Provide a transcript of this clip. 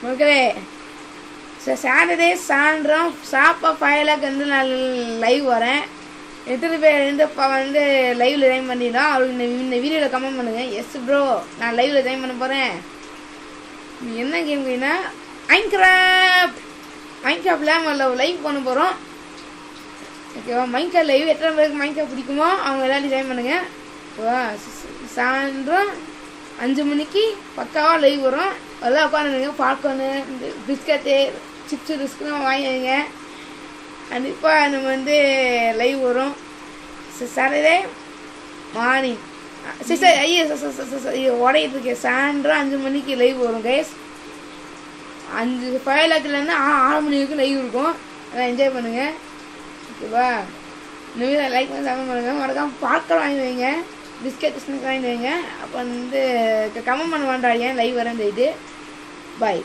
மக்களே சாட்டர்டே சாயந்தரம் ஷாப்பாக 5 o'clock வந்து நான் லைவ் வரேன். எத்தனை பேர் வந்து லைவில் ஜாயின் பண்ணிடலாம். அவருக்கு இந்த வீடியோவில் கமெண்ட் பண்ணுங்கள். எஸ் ப்ரோ நான் லைவில் ஜாயின் பண்ண போகிறேன். என்ன கேம் கேட்டீங்கன்னா மைன்கிராஃப்டில் நம்ம லைவ் பண்ண போகிறோம். ஓகேவா? மைன்கிராஃப்ட் லைவ் எத்தனை பேருக்கு மைன்கிராஃப்ட் பிடிக்குமோ அவங்க எல்லாத்தையும் ஜாயின் பண்ணுங்கள். ஓகேவா? சாயந்தரம் 5 மணிக்கு பக்காவாக லைவ் வரும். எல்லாம் உட்காந்துருங்க. பாப்கார்னு பிஸ்கட்டு சிப்ஸு ரிஸ்க்குலாம் வாங்கிடுங்க. கண்டிப்பாக நம்ம வந்து லைவ் வரும் சாட்டர்டே மார்னிங். சிஸ்டர் ஐயோ உடையிட்டு இருக்கேன். சாயந்தரம் 5 மணிக்கு லைவ் வரும் கைஸ். 5 o'clockலேருந்து 6 மணி வரைக்கும் லைவ் இருக்கும். அதான் என்ஜாய் பண்ணுங்கள். ஓகேவா? இந்த வீடியோ லைக் பண்ணி கமெண்ட் பண்ணுங்கள். மறக்காமல் பாப்கார்ன் வாங்கி வைங்க, பிஸ்கட் ஸ்நாக்ஸ் வாங்கி வைங்க. அப்போ வந்து கமெண்ட் பண்ண வேண்டாம் ஏன் லைவ் வரேன்னு சொல்லிட்டு. பாய்.